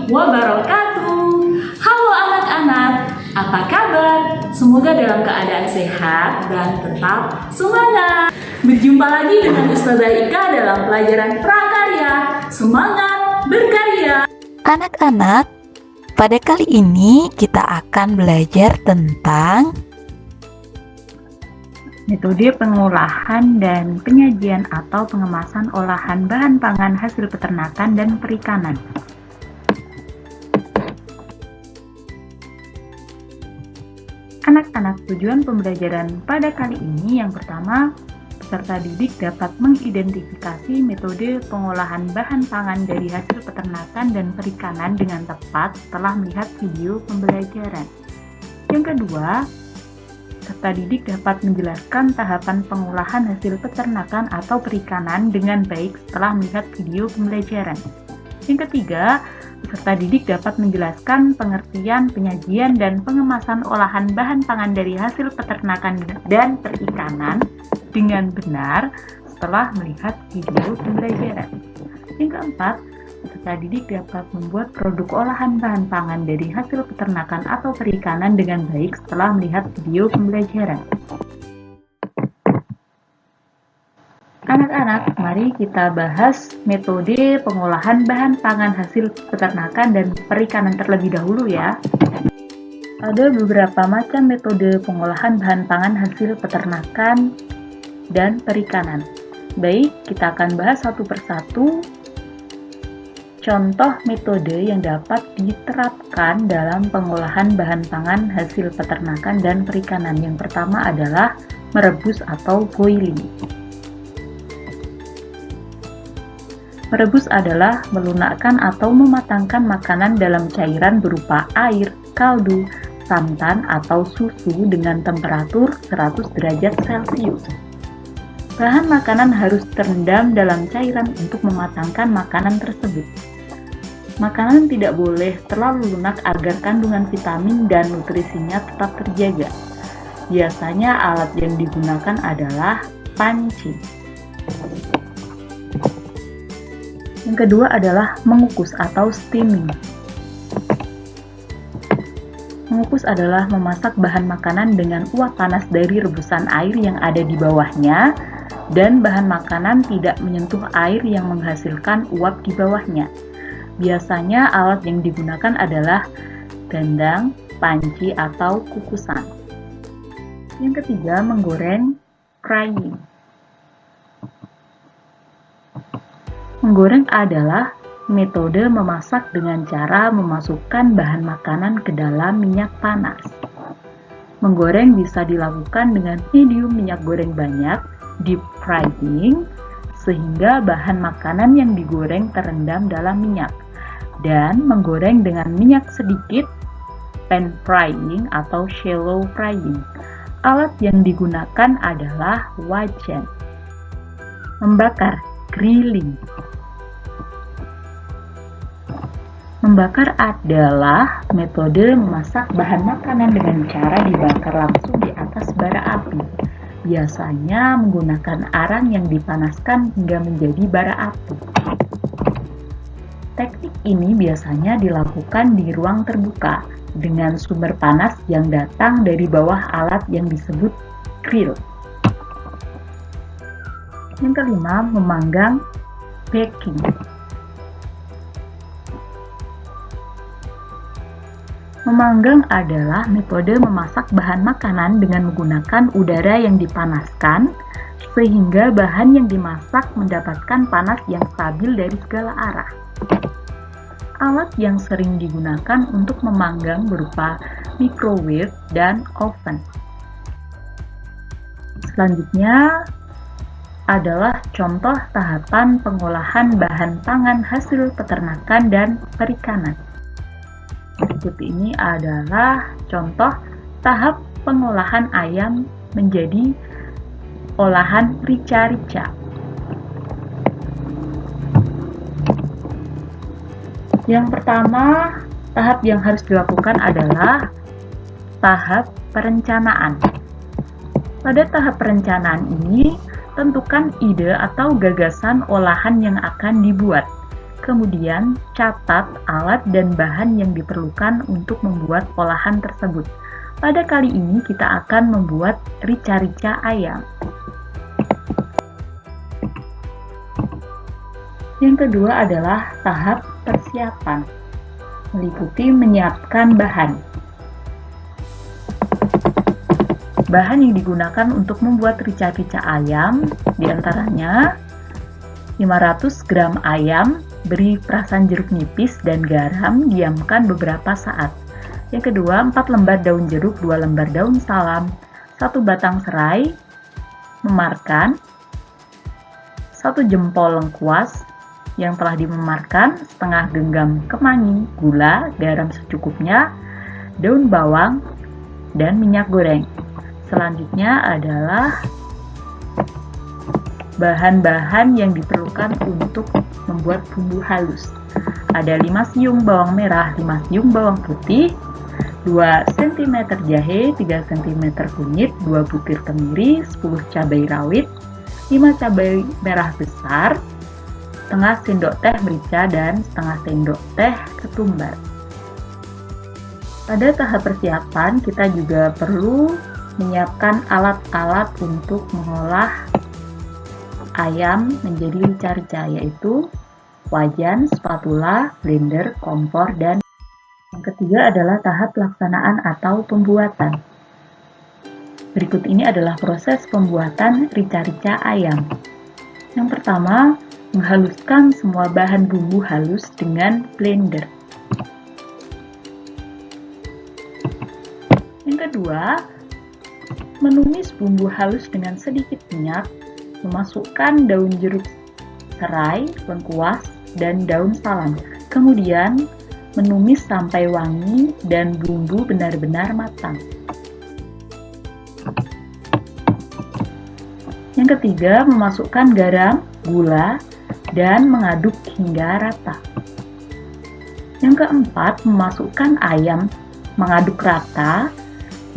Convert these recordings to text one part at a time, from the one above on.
wabarakatuh. Halo anak-anak, apa kabar? Semoga dalam keadaan sehat dan tetap semangat. Berjumpa lagi dengan Ustazah Ika dalam pelajaran prakarya. Semangat berkarya. Anak-anak, pada kali ini kita akan belajar tentang metode pengolahan dan penyajian atau pengemasan olahan bahan pangan hasil peternakan dan perikanan. Anak-anak, tujuan pembelajaran pada kali ini yang pertama, peserta didik dapat mengidentifikasi metode pengolahan bahan pangan dari hasil peternakan dan perikanan dengan tepat setelah melihat video pembelajaran. Yang kedua, peserta didik dapat menjelaskan tahapan pengolahan hasil peternakan atau perikanan dengan baik setelah melihat video pembelajaran. Yang ketiga, peserta didik dapat menjelaskan pengertian, penyajian, dan pengemasan olahan bahan pangan dari hasil peternakan dan perikanan dengan benar setelah melihat video pembelajaran. Yang keempat, peserta didik dapat membuat produk olahan bahan pangan dari hasil peternakan atau perikanan dengan baik setelah melihat video pembelajaran. Anak-anak, mari kita bahas metode pengolahan bahan pangan hasil peternakan dan perikanan terlebih dahulu ya. Ada beberapa macam metode pengolahan bahan pangan hasil peternakan dan perikanan. Baik, kita akan bahas satu persatu contoh metode yang dapat diterapkan dalam pengolahan bahan pangan hasil peternakan dan perikanan. Yang pertama adalah merebus atau boiling. Merebus adalah melunakkan atau mematangkan makanan dalam cairan berupa air, kaldu, santan, atau susu dengan temperatur 100 derajat Celcius. Bahan makanan harus terendam dalam cairan untuk mematangkan makanan tersebut. Makanan tidak boleh terlalu lunak agar kandungan vitamin dan nutrisinya tetap terjaga. Biasanya alat yang digunakan adalah panci. Yang kedua adalah mengukus atau steaming. Mengukus adalah memasak bahan makanan dengan uap panas dari rebusan air yang ada di bawahnya, dan bahan makanan tidak menyentuh air yang menghasilkan uap di bawahnya. Biasanya alat yang digunakan adalah dandang, panci, atau kukusan. Yang ketiga, menggoreng, frying. Menggoreng adalah metode memasak dengan cara memasukkan bahan makanan ke dalam minyak panas. Menggoreng bisa dilakukan dengan medium minyak goreng banyak, deep frying, sehingga bahan makanan yang digoreng terendam dalam minyak. Dan menggoreng dengan minyak sedikit, pan frying atau shallow frying. Alat yang digunakan adalah wajan. Membakar, grilling. Membakar adalah metode memasak bahan makanan dengan cara dibakar langsung di atas bara api. Biasanya menggunakan arang yang dipanaskan hingga menjadi bara api. Teknik ini biasanya dilakukan di ruang terbuka dengan sumber panas yang datang dari bawah alat yang disebut grill. Yang kelima, memanggang, baking. Memanggang adalah metode memasak bahan makanan dengan menggunakan udara yang dipanaskan sehingga bahan yang dimasak mendapatkan panas yang stabil dari segala arah. Alat yang sering digunakan untuk memanggang berupa microwave dan oven. Selanjutnya adalah contoh tahapan pengolahan bahan pangan hasil peternakan dan perikanan. Berikut ini adalah contoh tahap pengolahan ayam menjadi olahan rica-rica. Yang pertama, tahap yang harus dilakukan adalah tahap perencanaan. Pada tahap perencanaan ini, tentukan ide atau gagasan olahan yang akan dibuat. Kemudian, catat alat dan bahan yang diperlukan untuk membuat olahan tersebut. Pada kali ini kita akan membuat rica-rica ayam. Yang kedua adalah tahap persiapan, meliputi menyiapkan bahan. Bahan yang digunakan untuk membuat rica-rica ayam diantaranya 500 gram ayam, beri perasan jeruk nipis dan garam, diamkan beberapa saat. Yang kedua, 4 lembar daun jeruk, 2 lembar daun salam, 1 batang serai, memarkan, 1 jempol lengkuas yang telah dimemarkan, setengah genggam kemangi, gula, garam secukupnya, daun bawang, dan minyak goreng. Selanjutnya adalah bahan-bahan yang diperlukan untuk membuat bumbu halus. Ada 5 siung bawang merah, 5 siung bawang putih, 2 cm jahe, 3 cm kunyit, 2 butir kemiri, 10 cabai rawit, 5 cabai merah besar, setengah sendok teh merica, dan setengah sendok teh ketumbar. Pada tahap persiapan, kita juga perlu menyiapkan alat-alat untuk mengolah ayam menjadi rica-rica, yaitu wajan, spatula, blender, kompor, dan yang ketiga adalah tahap pelaksanaan atau pembuatan. Berikut ini adalah proses pembuatan rica-rica ayam. Yang pertama, menghaluskan semua bahan bumbu halus dengan blender. Yang kedua, menumis bumbu halus dengan sedikit minyak, memasukkan daun jeruk serai, lengkuas, dan daun salam. Kemudian, menumis sampai wangi dan bumbu benar-benar matang. Yang ketiga, memasukkan garam, gula, dan mengaduk hingga rata. Yang keempat, memasukkan ayam, mengaduk rata,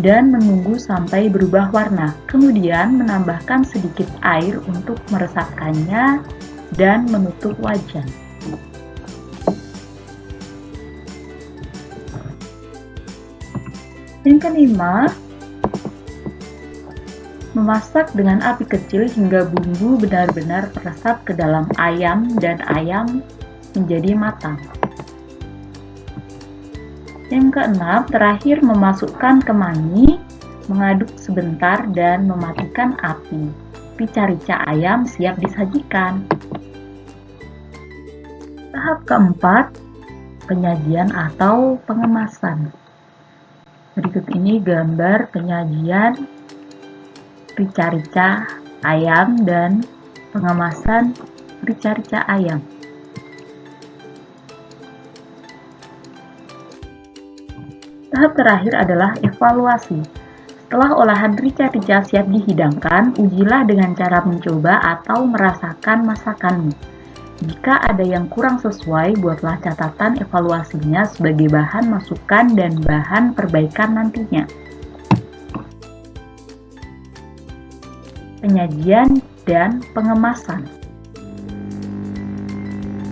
dan menunggu sampai berubah warna. Kemudian menambahkan sedikit air untuk meresapkannya dan menutup wajan. Yang kelima, memasak dengan api kecil hingga bumbu benar-benar meresap ke dalam ayam dan ayam menjadi matang. Yang keenam, terakhir memasukkan kemangi, mengaduk sebentar dan mematikan api. Rica-rica ayam siap disajikan. Tahap keempat, penyajian atau pengemasan. Berikut ini gambar penyajian rica-rica ayam dan pengemasan rica-rica ayam. Tahap terakhir adalah evaluasi. Setelah olahan rica-rica siap dihidangkan, ujilah dengan cara mencoba atau merasakan masakanmu. Jika ada yang kurang sesuai, buatlah catatan evaluasinya sebagai bahan masukan dan bahan perbaikan nantinya. Penyajian dan pengemasan.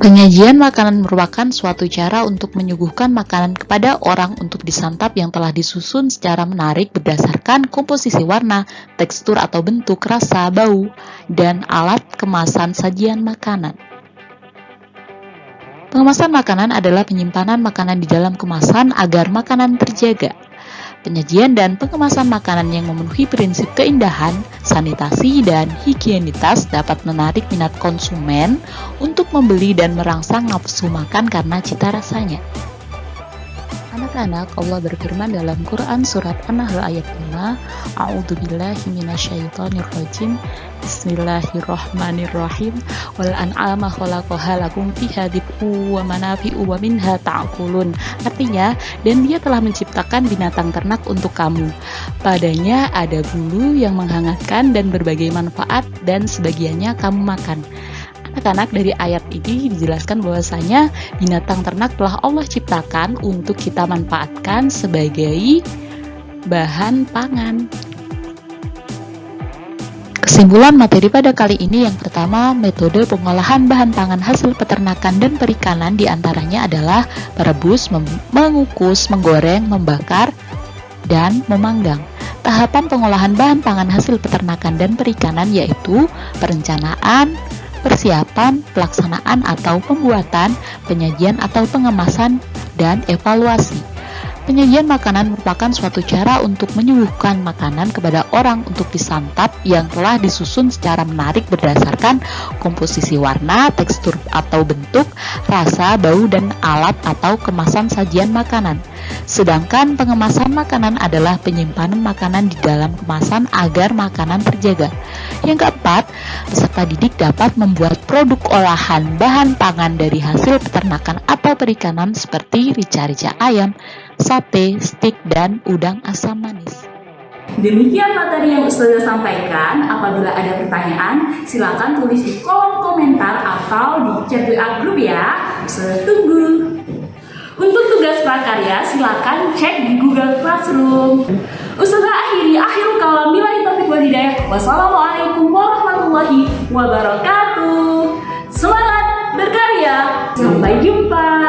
Penyajian makanan merupakan suatu cara untuk menyuguhkan makanan kepada orang untuk disantap yang telah disusun secara menarik berdasarkan komposisi warna, tekstur atau bentuk, rasa, bau, dan alat kemasan sajian makanan. Pengemasan makanan adalah penyimpanan makanan di dalam kemasan agar makanan terjaga. Penyajian dan pengemasan makanan yang memenuhi prinsip keindahan, sanitasi, dan higienitas dapat menarik minat konsumen untuk membeli dan merangsang nafsu makan karena cita rasanya. Anak-anak, Allah berfirman dalam Quran surat An-Nahl ayat 5, A'udzubillahi minasyaitonirrajim, Bismillahirrahmanirrahim, wal an'ama khalaqaha lakum fiha dib'u wa manafi'u wa minha ta'kulun. Artinya, dan Dia telah menciptakan binatang ternak untuk kamu. Padanya ada bulu yang menghangatkan dan berbagai manfaat, dan sebagiannya kamu makan. Anak-anak, dari ayat ini dijelaskan bahwasanya binatang ternak telah Allah ciptakan untuk kita manfaatkan sebagai bahan pangan. Kesimpulan materi pada kali ini yang pertama, metode pengolahan bahan pangan hasil peternakan dan perikanan diantaranya adalah merebus, mengukus, menggoreng, membakar, dan memanggang. Tahapan pengolahan bahan pangan hasil peternakan dan perikanan yaitu perencanaan, persiapan, pelaksanaan atau pembuatan, penyajian atau pengemasan, dan evaluasi. Penyajian makanan merupakan suatu cara untuk menyuguhkan makanan kepada orang untuk disantap yang telah disusun secara menarik berdasarkan komposisi warna, tekstur atau bentuk, rasa, bau, dan alat atau kemasan sajian makanan. Sedangkan pengemasan makanan adalah penyimpanan makanan di dalam kemasan agar makanan terjaga. Yang keempat, peserta didik dapat membuat produk olahan bahan pangan dari hasil peternakan atau perikanan seperti rica-rica ayam, sate, stik, dan udang asam manis. Demikian materi yang Ustazah sampaikan. Apabila ada pertanyaan, silakan tulis di kolom komentar atau di chat WA grup ya. Ustazah tunggu. Untuk tugas prakarya, silakan cek di Google Classroom. Ustazah akhirul kalam, billahi taufiq wal hidayah. Wassalamualaikum warahmatullahi wabarakatuh. Semangat berkarya. Sampai jumpa.